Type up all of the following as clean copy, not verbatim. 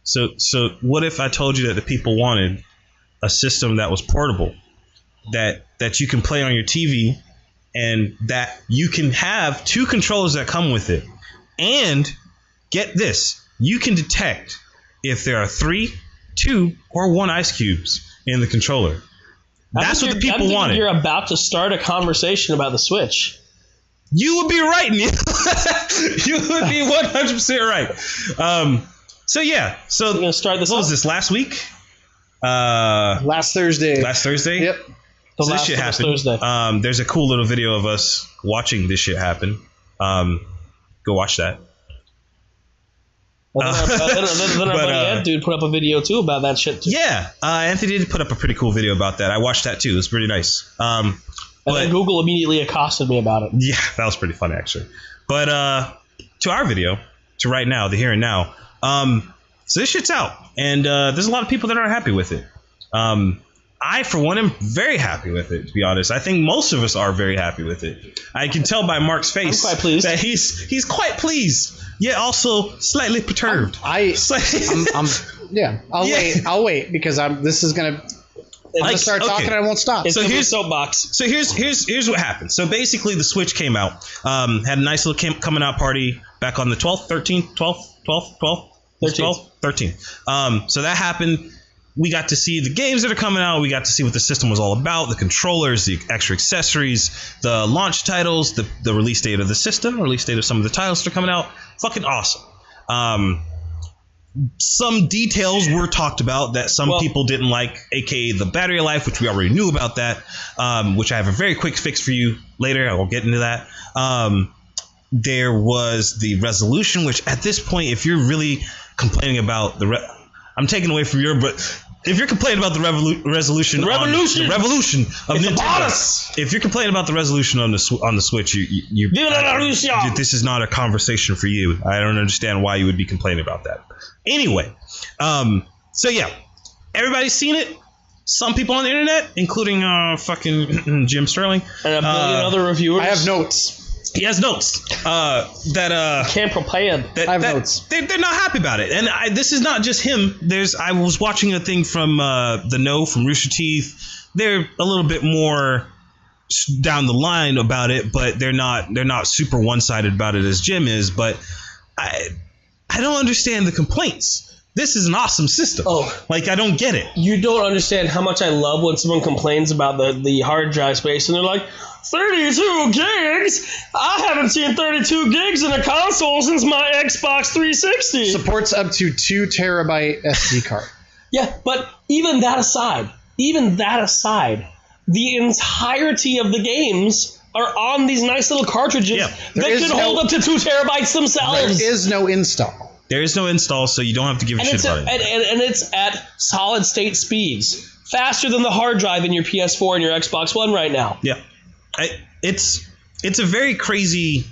So what if I told you that the people wanted a system that was portable, that you can play on your TV, and that you can have 2 controllers that come with it, and get this, you can detect if there are 3, 2, or 1 ice cubes in the controller. That's what the people wanted. You're about to start a conversation about the Switch. You would be right, Neil. You would be 100% right. So yeah. So we're gonna start this. What was this, last week? Last Thursday. Last Thursday. Yep. So this shit happened. Thursday. There's a cool little video of us watching this shit happen. Go watch that. Well, then our buddy Ed dude put up a video too about that shit too. Yeah, Anthony did put up a pretty cool video about that. I watched that too. It was pretty nice. And then Google immediately accosted me about it. Yeah, that was pretty funny actually. But to our video, to right now, the here and now. So this shit's out, and there's a lot of people that aren't happy with it. I, for one, am very happy with it, to be honest. I think most of us are very happy with it. I can tell by Mark's face I'm quite pleased. that he's quite pleased, yet also slightly perturbed. Yeah. I'll wait because this is gonna. I'm gonna start talking. I won't stop. So here's soapbox. So here's what happened. So basically, the Switch came out. Had a nice little coming out party back on the 12th, 13th, 12th, 13th. So that happened. We got to see the games that are coming out. We got to see what the system was all about, the controllers, the extra accessories, the launch titles, the release date of the system, release date of some of the titles that are coming out. Fucking awesome. Some details were talked about that some people didn't like, aka the battery life, which we already knew about that, which I have a very quick fix for you later. I will get into that. There was the resolution, which at this point, if you're really complaining about I'm taking away from your, but if you're complaining about the resolution, the revolution of Nintendo, if you're complaining about the resolution on the Switch, this is not a conversation for you. I don't understand why you would be complaining about that. Anyway, so yeah, everybody's seen it. Some people on the internet, including fucking Jim Sterling and a billion other reviewers. I have notes. He has notes can't prepare. I have notes. They're not happy about it, and this is not just him. I was watching a thing from the No from Rooster Teeth. They're a little bit more down the line about it, but they're not super one-sided about it as Jim is. But I don't understand the complaints. This is an awesome system. I don't get it. You don't understand how much I love when someone complains about the hard drive space, and they're like, 32 gigs? I haven't seen 32 gigs in a console since my Xbox 360. Supports up to 2 terabyte SD card. Yeah, but even that aside, the entirety of the games are on these nice little cartridges that could hold up to 2 terabytes themselves. There is no install. There is no install, so you don't have to give a shit about it. And it's at solid state speeds. Faster than the hard drive in your PS4 and your Xbox One right now. Yeah. It's a very crazy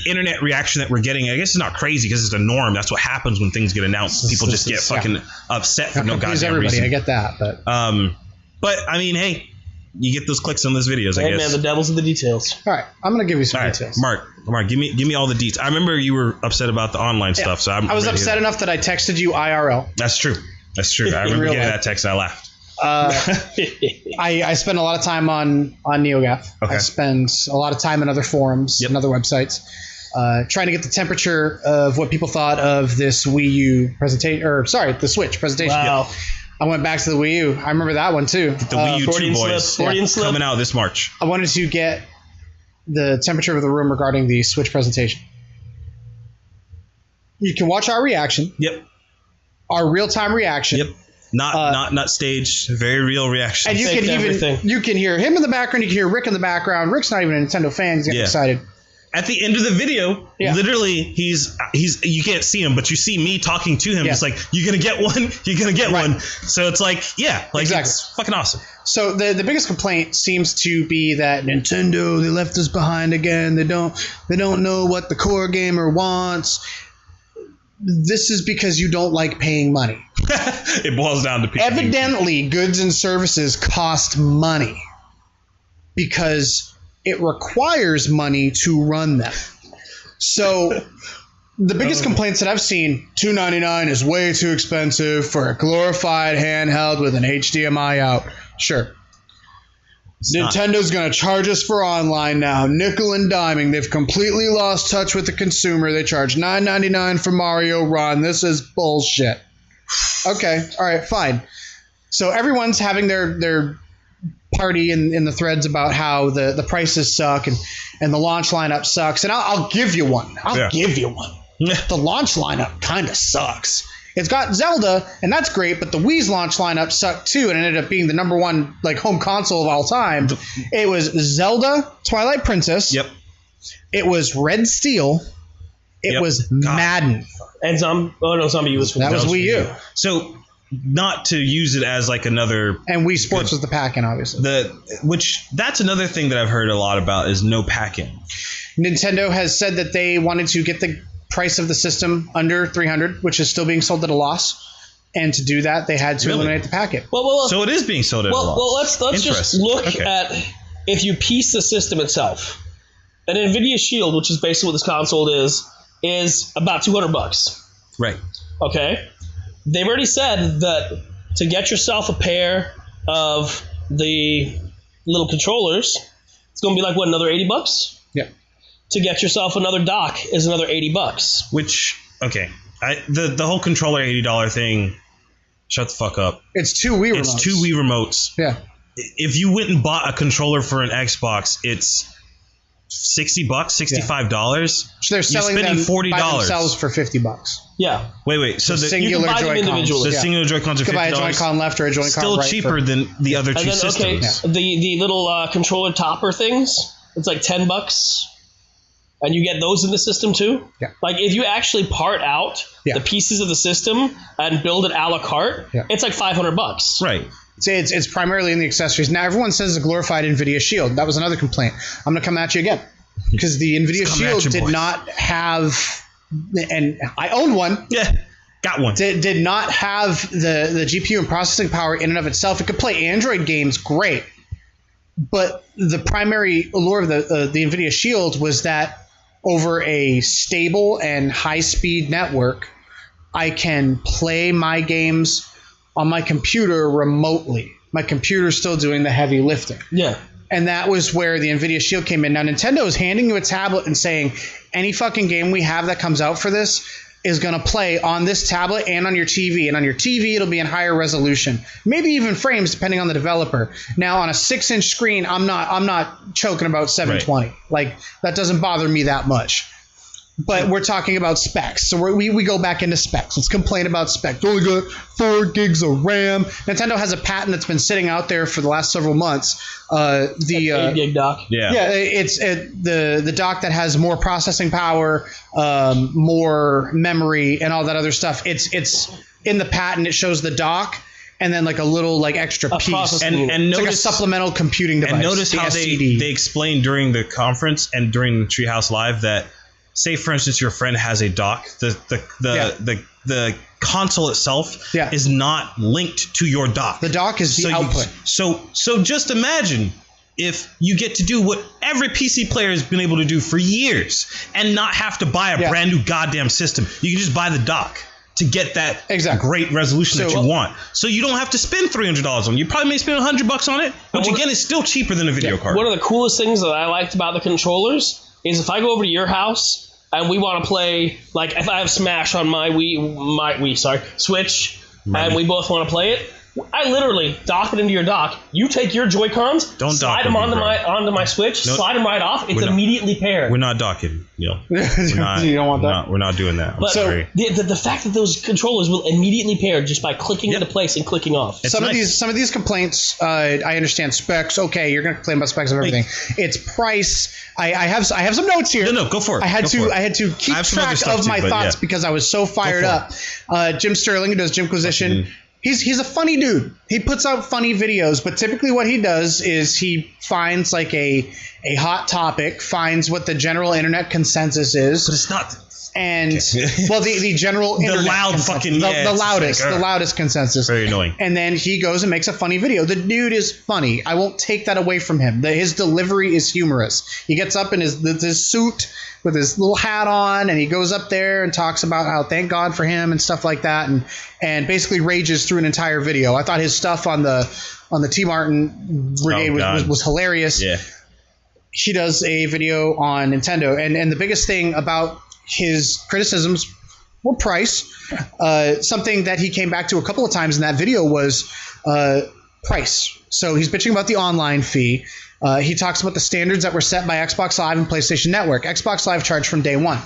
internet reaction that we're getting. I guess it's not crazy because it's the norm. That's what happens when things get announced. People just get fucking upset for no goddamn reason. I get that, but I mean, hey, you get those clicks on those videos. I guess. Man, the devil's in the details. All right, I'm gonna give you some details. Mark, give me all the details. I remember you were upset about the online stuff, so I was upset enough that I texted you IRL. That's true. I remember getting that text and I laughed. I spend a lot of time on NeoGAF. Okay. I spend a lot of time on other forums and other websites trying to get the temperature of what people thought of this Wii U presentation, the Switch presentation. Wow. I went back to the Wii U. I remember that one too. The Wii U 2 boys coming out this March. I wanted to get the temperature of the room regarding the Switch presentation. You can watch our reaction. Yep. Our real-time reaction. Yep. Not staged, very real reaction. And you can hear him in the background, you can hear Rick in the background. Rick's not even a Nintendo fan, he's getting excited. At the end of the video, literally he's you can't see him, but you see me talking to him. It's like, you're gonna get one, you're gonna get one. So it's like, exactly. It's fucking awesome. So the biggest complaint seems to be that Nintendo, they left us behind again. They don't know what the core gamer wants. This is because you don't like paying money. It boils down to people. Evidently, goods and services cost money because it requires money to run them. So The biggest complaints that I've seen, $299 is way too expensive for a glorified handheld with an HDMI out. Sure. Nintendo's going to charge us for online now. Nickel and diming. They've completely lost touch with the consumer. They charge $9.99 for Mario Run. This is bullshit. Okay. All right. Fine. So everyone's having their party in the threads about how the prices suck and the launch lineup sucks. And I'll give you one. I'll give you one. The launch lineup kind of sucks. It's got Zelda, and that's great, but the Wii's launch lineup sucked too, and it ended up being the number one home console of all time. It was Zelda, Twilight Princess. Yep. It was Red Steel. It was Madden. And Zombie U was that was Wii U. So not to use it as another, and Wii Sports was the pack-in, obviously. That's another thing that I've heard a lot about is no pack-in. Nintendo has said that they wanted to get the price of the system under $300, which is still being sold at a loss. And to do that, they had to eliminate the packet. So it is being sold at a loss. Well, let's just look at if you piece the system itself. An NVIDIA Shield, which is basically what this console is about $200. Right. Okay. They've already said that to get yourself a pair of the little controllers, it's going to be another $80? Yeah. To get yourself another dock is another $80. Which, okay, the whole controller $80 thing, shut the fuck up. It's two Wii remotes. It's two Wii remotes. Yeah. If you went and bought a controller for an Xbox, it's $60, $65. So they're selling You're spending $40 by themselves for $50. Yeah. Wait. So singular you can buy them Joy-Cons. individually. The singular Joy-Cons are $50. You could buy a Joy-Con left or a Joy-Con Still right. cheaper than the other two systems. The little controller topper things, it's $10. And you get those in the system too? Yeah. If you actually part out the pieces of the system and build it a la carte, it's $500. Right. It's primarily in the accessories. Now, everyone says a glorified NVIDIA Shield. That was another complaint. I'm going to come at you again. Because the NVIDIA Shield did not have, and I own one. Yeah, got one. Did not have the GPU and processing power in and of itself. It could play Android games great. But the primary allure of the NVIDIA Shield was that over a stable and high-speed network, I can play my games on my computer remotely. My computer's still doing the heavy lifting. Yeah. And that was where the NVIDIA Shield came in. Now, Nintendo is handing you a tablet and saying, any fucking game we have that comes out for this is going to play on this tablet and on your TV. And on your TV, it'll be in higher resolution, maybe even frames, depending on the developer. Now, on a 6-inch screen, I'm not choking about 720. Right. That doesn't bother me that much. But we're talking about specs. So we go back into specs. Let's complain about specs. Only got 4 gigs of RAM. Nintendo has a patent that's been sitting out there for the last several months. The 8 gig dock. Yeah. It's the dock that has more processing power, more memory, and all that other stuff. It's in the patent. It shows the dock and then a little extra piece, and it's notice, a supplemental computing device. And notice how they explained during the conference and during Treehouse Live that, say for instance, your friend has a dock, the console itself is not linked to your dock. The dock is the output. So just imagine if you get to do what every PC player has been able to do for years and not have to buy a brand new goddamn system. You can just buy the dock to get that great resolution that you want. So you don't have to spend $300 on it. You probably may spend $100 on it, which again is still cheaper than a video card. One of the coolest things that I liked about the controllers is if I go over to your house and we want to play, if I have Smash on my Switch, and we both want to play it, I literally dock it into your dock. You take your Joy-Cons, slide them onto my Switch, slide them right off. It's immediately paired. We're not docking, you don't want that? We're not doing that. But the fact that those controllers will immediately pair just by clicking into place and clicking off. Some of these complaints, I understand specs. Okay, you're going to complain about specs of everything. It's price. I have some notes here. No, go for it. I had to keep track of my thoughts because I was so fired up. Jim Sterling, who does Jimquisition, he's a funny dude. He puts out funny videos, but typically what he does is he finds a hot topic, finds what the general internet consensus is. But it's not. And well, the general internet loud consensus, fucking the loudest, like, the loudest consensus. Very annoying. And then he goes and makes a funny video. The dude is funny. I won't take that away from him. His delivery is humorous. He gets up in his suit with his little hat on, and he goes up there and talks about how thank God for him and stuff like that, and basically rages through an entire video. I thought his stuff on the T. Martin Brigade was hilarious. Yeah. He does a video on Nintendo, and the biggest thing about his criticisms were price. Something that he came back to a couple of times in that video was price. So he's bitching about the online fee. He talks about the standards that were set by Xbox Live and PlayStation Network. Xbox Live charged from day one.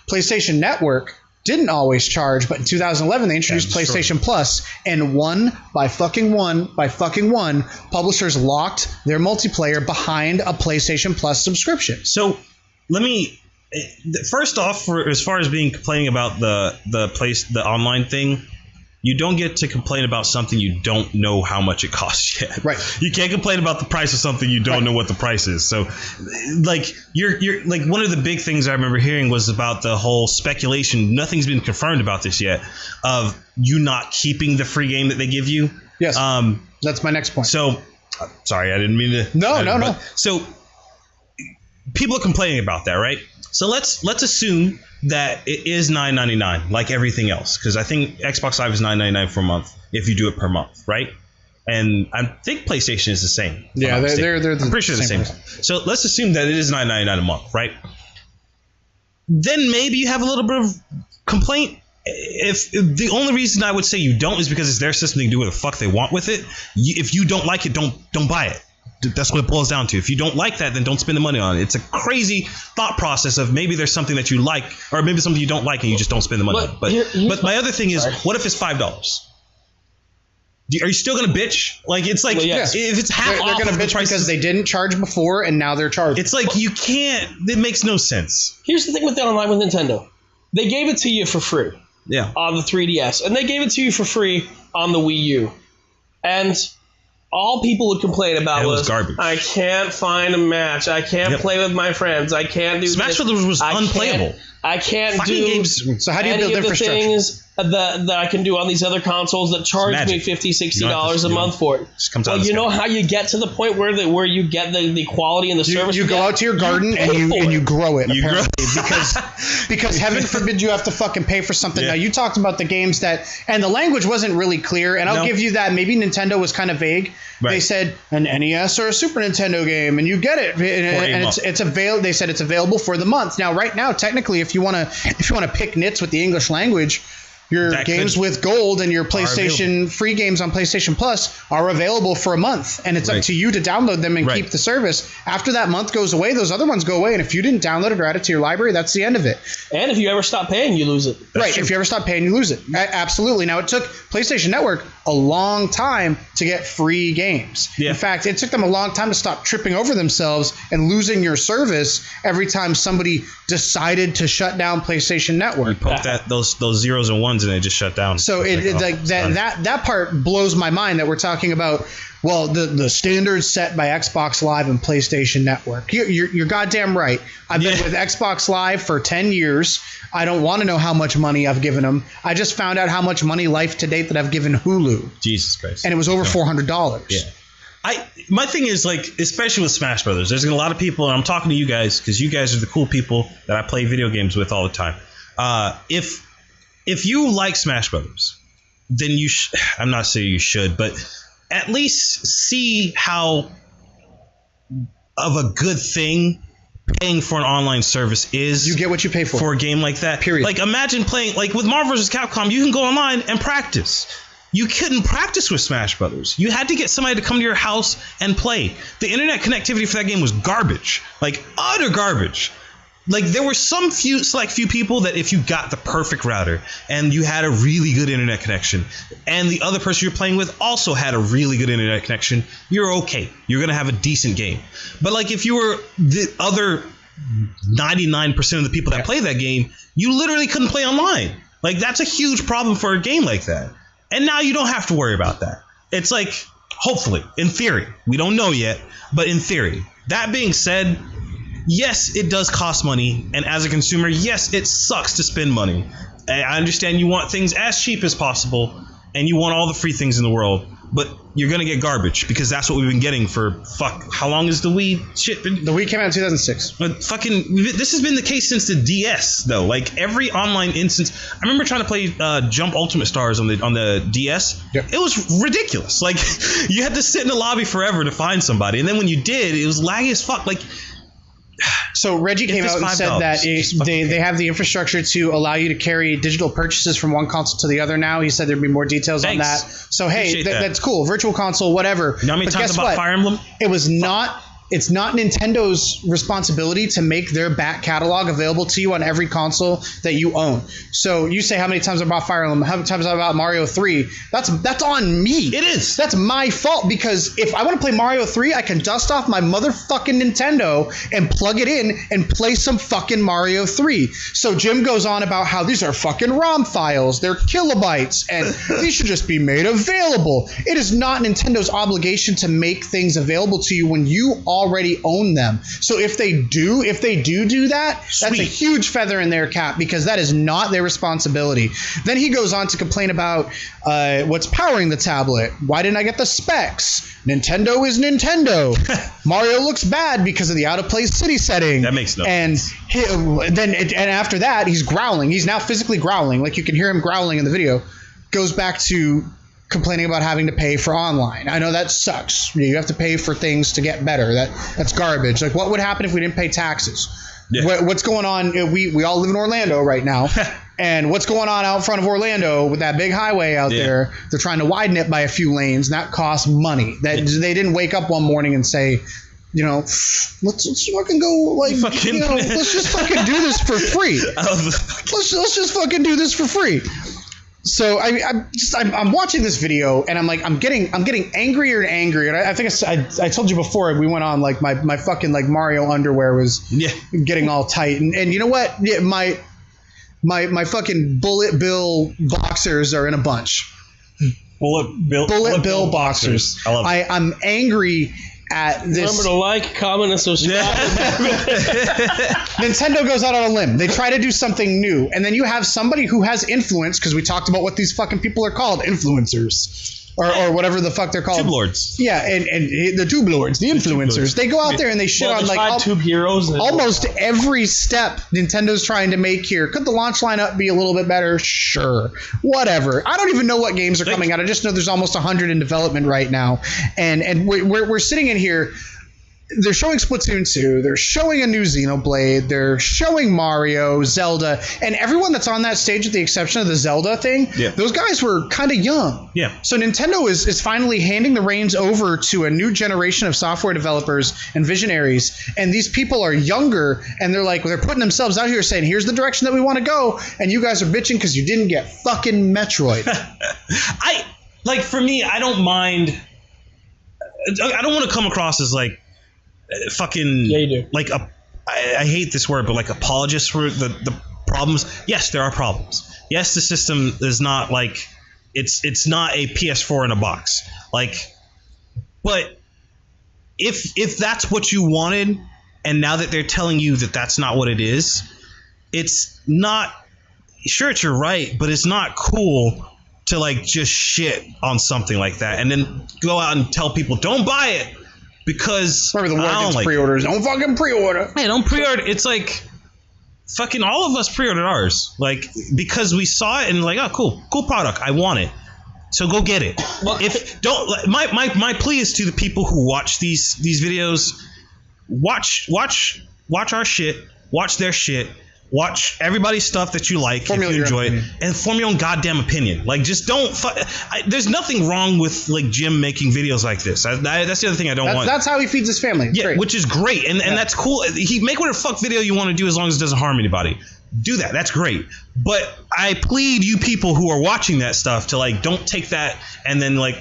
PlayStation Network didn't always charge, but in 2011 they introduced PlayStation Plus, and one by fucking one, publishers locked their multiplayer behind a PlayStation Plus subscription. So let me first off, as far as complaining about the online thing, you don't get to complain about something you don't know how much it costs yet. Right. You can't complain about the price of something you don't know what the price is. So, like, you're like, one of the big things I remember hearing was about the whole speculation. Nothing's been confirmed about this yet, of you not keeping the free game that they give you. Yes. That's my next point. So, sorry, I didn't mean to. No. So, people are complaining about that, right? So let's assume that it is $9.99 like everything else, because I think Xbox Live is $9.99 for a month if you do it per month, right? And I think PlayStation is the same. Yeah, they're I'm pretty sure the same. So let's assume that it is $9.99 a month, right? Then maybe you have a little bit of complaint. If the only reason I would say you don't is because it's their system, they can do what the fuck they want with it. If you don't like it, don't buy it. That's what it boils down to. If you don't like that, then don't spend the money on it. It's a crazy thought process of maybe there's something that you like, or maybe something you don't like and you just don't spend the money on it. But my other thing is, what if it's $5? Are you still going to bitch? Like, it's like, if it's half off, they're going to bitch because they didn't charge before and now they're charging. It's like, you can't, it makes no sense. Here's the thing with that online with Nintendo. They gave it to you for free. Yeah. On the 3DS. And they gave it to you for free on the Wii U. And all people would complain about was garbage. I can't find a match. I can't play with my friends. I can't do Smash Brothers was unplayable. I can't Fighting do games. So how do you build any of the infrastructure? things that I can do on these other consoles that charge me $50, $60 a month for it. Well, you know how you get to the point where you get the quality and the service. You go out to your garden and you grow it. You grow because heaven forbid you have to fucking pay for something. Now you talked about the games that, and the language wasn't really clear, and I'll give you that. Maybe Nintendo was kind of vague. Right. They said an NES or a Super Nintendo game, and you get it, and it's available. They said it's available for the month. Now, right now, technically, if you want to pick nits with the English language, your games with gold and your PlayStation free games on PlayStation Plus are available for a month, and it's up to you to download them and keep the service. After that month goes away, those other ones go away, and if you didn't download it or add it to your library, that's the end of it. And if you ever stop paying, you lose it. Right, if you ever stop paying, you lose it. Absolutely. Now, it took PlayStation Network a long time to get free games. Yeah. In fact, it took them a long time to stop tripping over themselves and losing your service every time somebody decided to shut down PlayStation Network. You poke those zeros and ones and it just shut down. So that part blows my mind that we're talking about. Well, the standards set by Xbox Live and PlayStation Network. You're goddamn right. I've been with Xbox Live for 10 years. I don't want to know how much money I've given them. I just found out how much money life to date that I've given Hulu. Jesus Christ. And it was over $400. Yeah. My thing is, like, especially with Smash Brothers, there's a lot of people, and I'm talking to you guys because you guys are the cool people that I play video games with all the time. If you like Smash Brothers, then I'm not saying you should, but at least see how of a good thing paying for an online service is. You get what you pay for a game like that. Period. Like, imagine playing, like, with Marvel vs. Capcom, you can go online and practice. You couldn't practice with Smash Brothers. You had to get somebody to come to your house and play. The internet connectivity for that game was garbage, like utter garbage. Like, there were some select few people that if you got the perfect router and you had a really good internet connection and the other person you're playing with also had a really good internet connection, you're okay. You're going to have a decent game. But, like, if you were the other 99% of the people that play that game, you literally couldn't play online. Like, that's a huge problem for a game like that. And now you don't have to worry about that. It's like, hopefully, in theory, we don't know yet, but in theory. That being said, yes, it does cost money, and as a consumer, yes, it sucks to spend money. I understand you want things as cheap as possible, and you want all the free things in the world, but you're gonna get garbage because that's what we've been getting for how long is the Wii shit been? The Wii came out in 2006. But this has been the case since the DS though. Like every online instance, I remember trying to play Jump Ultimate Stars on the DS. Yep. It was ridiculous. Like you had to sit in the lobby forever to find somebody, and then when you did, it was laggy as fuck. Like. So Reggie came out and said that they have the infrastructure to allow you to carry digital purchases from one console to the other now. He said there'd be more details on that. So hey, that's cool. Virtual console, whatever. You know how many times about Fire Emblem? It was not. It's not Nintendo's responsibility to make their back catalog available to you on every console that you own. So you say how many times I bought Fire Emblem, how many times I bought Mario 3. That's on me. It is. That's my fault because if I want to play Mario 3, I can dust off my motherfucking Nintendo and plug it in and play some fucking Mario 3. So Jim goes on about how these are fucking ROM files, they're kilobytes, and these should just be made available. It is not Nintendo's obligation to make things available to you when you already own them. So if they do that, that's a huge feather in their cap because that is not their responsibility. Then he goes on to complain about what's powering the tablet. Why didn't I get the specs? Nintendo is Nintendo. Mario looks bad because of the out of place city setting. That makes no sense. And after that, he's growling. He's now physically growling. Like you can hear him growling in the video. Goes back to complaining about having to pay for online. I know that sucks. You have to pay for things to get better. That's garbage. Like what would happen if we didn't pay taxes? Yeah. What's going on? We all live in Orlando right now. And what's going on out front of Orlando with that big highway out there? They're trying to widen it by a few lanes, and that costs money. They didn't wake up one morning and say, let's fucking go, like, let's just fucking do this for free. Let's just fucking do this for free. So I'm watching this video and I'm getting angrier and angrier. And I think I told you before we went on, like my fucking like Mario underwear was getting all tight. And you know what? Yeah, my fucking Bullet Bill boxers are in a bunch. Bullet Bill boxers. I love it. I'm angry at this. Remember to like, comment, and subscribe. Nintendo goes out on a limb. They try to do something new. And then you have somebody who has influence, because we talked about what these fucking people are called, influencers. Or whatever the fuck they're called. Tube lords. Yeah, and the tube lords, the influencers. They go out there and they shit on like tube heroes. Almost every step Nintendo's trying to make here. Could the launch lineup be a little bit better? Sure. Whatever. I don't even know what games are coming out. I just know there's almost 100 in development right now. And we're sitting in here. They're showing Splatoon 2. They're showing a new Xenoblade. They're showing Mario, Zelda, and everyone that's on that stage, with the exception of the Zelda thing, those guys were kind of young. Yeah. So Nintendo is finally handing the reins over to a new generation of software developers and visionaries, and these people are younger, and they're putting themselves out here saying, here's the direction that we want to go, and you guys are bitching because you didn't get fucking Metroid. For me, I don't mind. I don't want to come across as like fucking you do. I hate this word, but like apologists for the problems. Yes, there are problems. Yes, the system is not like it's not a PS4 in a box. But if that's what you wanted, and now that they're telling you that that's not what it is, it's not. Sure, it's your right, but it's not cool to like just shit on something like that and then go out and tell people don't buy it. Because remember the war against pre-orders. Don't fucking pre-order. Yeah, don't pre-order. It's like fucking all of us pre-ordered ours, like because we saw it and like, oh, cool product. I want it, so go get it. My plea is to the people who watch these videos, watch our shit, watch their shit. Watch everybody's stuff that you like, if you enjoy it, and form your own goddamn opinion. Like, just don't. There's nothing wrong with like Jim making videos like this. That's the other thing I don't want. That's how he feeds his family. It's great. Which is great, and that's cool. He make whatever fuck video you want to do as long as it doesn't harm anybody. Do that. That's great. But I plead you people who are watching that stuff to like don't take that and then like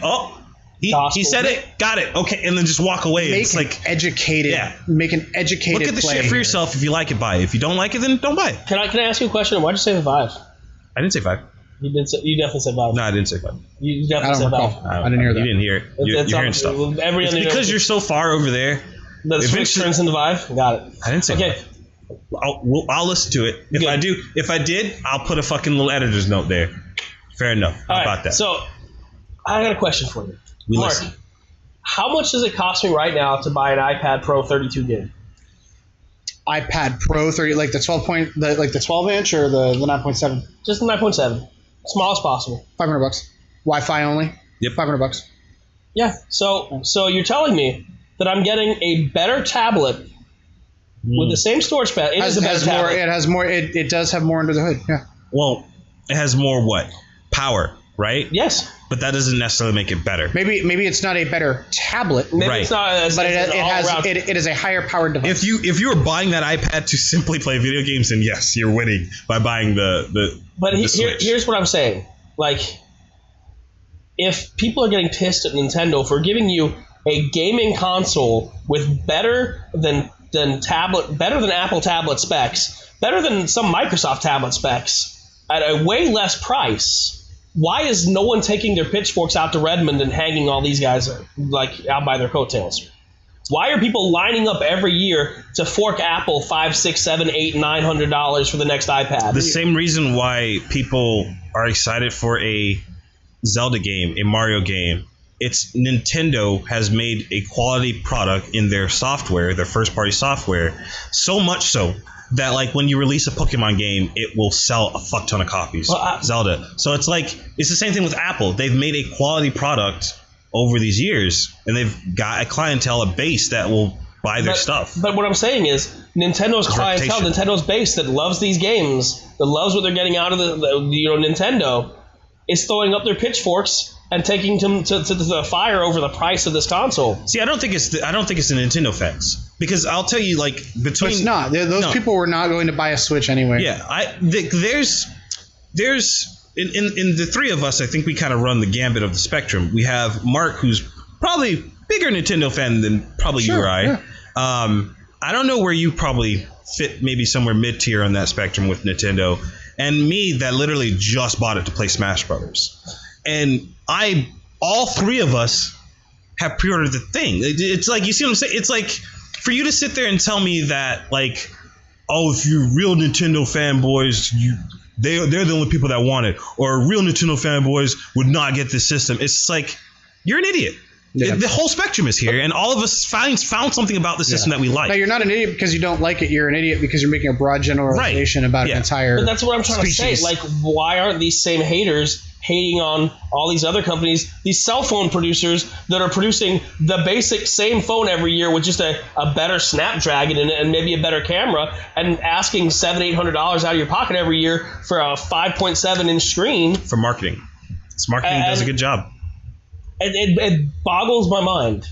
he said it, got it, okay, and then just walk away. It's like educated. Make an educated. Look at the shit for yourself. If you like it, buy it. If you don't like it, then don't buy it. Can I ask you a question? Why'd you say 5? I didn't say 5. You definitely said 5. No, I didn't say 5. You definitely said 5. I didn't hear that. You didn't hear it. You're hearing stuff. It's because you're so far over there The Switch turns into Vive? Got it. I didn't say okay. I'll listen to it. If I did, I'll put a fucking little editor's note there. Fair enough. How about that? So, I got a question for you. Mark, listen. how much does it cost me right now to buy an iPad Pro 32 gig? iPad Pro 30, like the 12 inch or the 9.7? Just the 9.7. Small as possible. $500. Wi-Fi only? Yep. $500. Yeah. So you're telling me that I'm getting a better tablet with the same storage space. It is a better tablet. It does have more under the hood. Yeah. Well, it has more what? Power, right? Yes. But that doesn't necessarily make it better. Maybe it's not a better tablet. Maybe Right. it's not as, But as it is a higher powered device. If you were buying that iPad to simply play video games, then yes, you're winning by buying the Switch. Here's what I'm saying. Like, if people are getting pissed at Nintendo for giving you a gaming console with better than Apple tablet specs, better than some Microsoft tablet specs at a way less price, why is no one taking their pitchforks out to Redmond and hanging all these guys like out by their coattails? Why are people lining up every year to fork Apple $500, $600, $700, $800, $900 for the next iPad? The same reason why people are excited for a Zelda game, a Mario game. It's Nintendo has made a quality product in their software, their first-party software, so much so that like when you release a Pokemon game, it will sell a fuck ton of copies. Zelda. So it's the same thing with Apple. They've made a quality product over these years, and they've got a clientele, a base that will buy their stuff. But what I'm saying is Nintendo's clientele, Nintendo's base that loves these games, that loves what they're getting out of the Nintendo, is throwing up their pitchforks and taking them to the fire over the price of this console. See, I don't think it's the Nintendo fans, because I'll tell you, like, between It's not. Those people were not going to buy a Switch anyway. Yeah, there's in the three of us, I think we kind of run the gambit of the spectrum. We have Mark, who's probably bigger Nintendo fan than probably you or I. Yeah. I don't know where you probably fit, maybe somewhere mid-tier on that spectrum with Nintendo, and me that literally just bought it to play Smash Brothers. And all three of us have pre-ordered the thing. It's like, you see what I'm saying? It's like, for you to sit there and tell me that, like, oh, if you're real Nintendo fanboys, they're the only people that want it, or real Nintendo fanboys would not get this system. It's like, you're an idiot. Yeah. The whole spectrum is here, and all of us found something about the system that we like. No, you're not an idiot because you don't like it. You're an idiot because you're making a broad generalization about an entire But that's what I'm trying species. to say. Like, why aren't these same haters hating on all these other companies, these cell phone producers that are producing the basic same phone every year with just a better Snapdragon in it and maybe a better camera, and asking $700-800 out of your pocket every year for a 5.7-inch screen? For marketing. Marketing does a good job. It boggles my mind.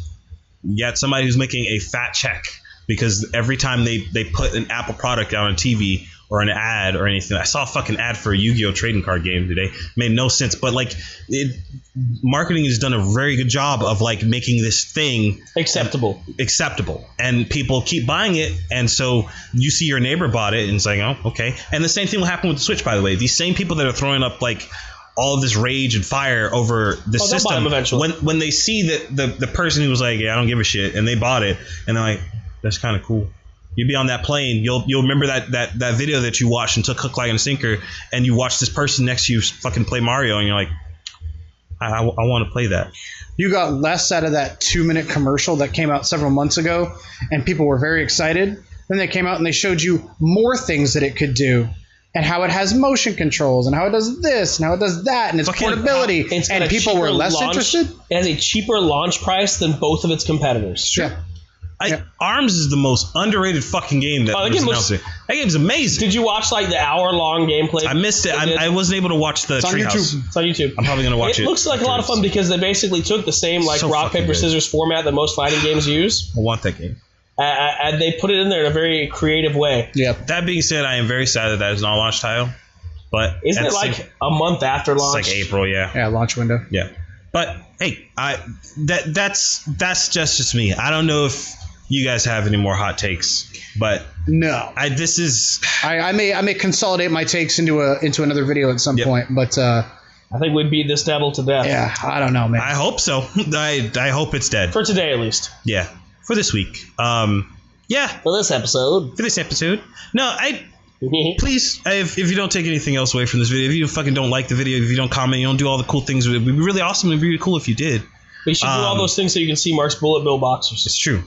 You got somebody who's making a fat check because every time they put an Apple product out on TV or an ad or anything. I saw a fucking ad for a Yu-Gi-Oh! Trading card game today. Made no sense. But like, marketing has done a very good job of like making this thing acceptable. And people keep buying it. And so you see your neighbor bought it and it's like, oh, okay. And the same thing will happen with the Switch, by the way. These same people that are throwing up like all of this rage and fire over the system, when they see that the person who was like, yeah, I don't give a shit, and they bought it, and they're like, that's kind of cool. You'll be on that plane. You'll remember that video that you watched and took hook, line, and sinker, and you watch this person next to you fucking play Mario, and you're like, I want to play that. You got less out of that 2-minute commercial that came out several months ago, and people were very excited. Then they came out and they showed you more things that it could do, and how it has motion controls, and how it does this, and how it does that, and its portability. And people were less interested. It has a cheaper launch price than both of its competitors. Sure. ARMS is the most underrated fucking game that was announced. That game's amazing. Did you watch like the hour-long gameplay? I missed it. I wasn't able to watch the Treehouse. It's on YouTube. I'm probably going to watch it. It looks like a lot of fun because they basically took the same like rock, paper, scissors format that most fighting games use. I want that game. And they put it in there in a very creative way. Yeah. That being said, I am very sad that is not a launch title. But isn't it like a month after launch? It's like April, yeah. Yeah, launch window. Yeah. But hey, that's just me. I don't know if you guys have any more hot takes, but no. I may consolidate my takes into another video at some point, but I think we beat this devil to death. Yeah, I don't know, man. I hope so. I hope it's dead for today, at least. Yeah. for this week. Yeah, For this episode. for this episode. No, please, if you don't take anything else away from this video, if you fucking don't like the video, if you don't comment, you don't do all the cool things, it would be really awesome. It'd be really cool if you did. But you should do all those things so you can see Mark's Bullet Bill boxers. It's true.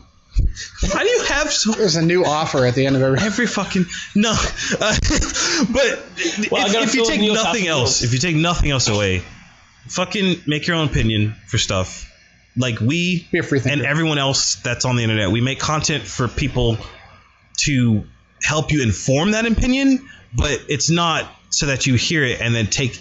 How do you have so There's a new offer at the end of every fucking no? But if you take nothing else, if you take nothing else away, fucking make your own opinion for stuff. Like we Be a free thinker. and everyone else that's on the internet, we make content for people to help you inform that opinion, but it's not so that you hear it and then take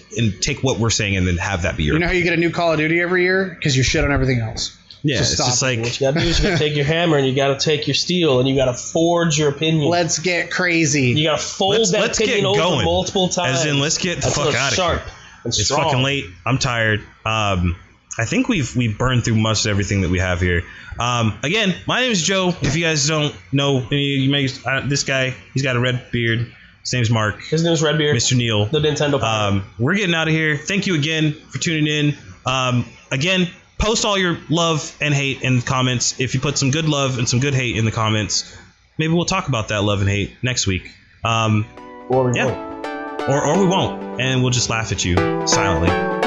what we're saying and then have that be your. You know how you get a new Call of Duty every year? Because you shit on everything else. Yeah, So it's stop. just like What you gotta do is you gotta take your hammer and you gotta take your steel and you gotta forge your opinion. Let's get crazy. You gotta fold that let's opinion get over going. multiple times. As in, let's get the until fuck it's out of sharp here. and It's strong. fucking late. I'm tired. I think we've burned through most of everything that we have here. Again, my name is Joe. If you guys don't know, you may this guy. He's got a red beard. His name's Mark. His name's Redbeard. Mr. Neil. The Nintendo Power. We're getting out of here. Thank you again for tuning in. Again, post all your love and hate in the comments. If you put some good love and some good hate in the comments, maybe we'll talk about that love and hate next week. Or we won't. Or we won't, and we'll just laugh at you silently.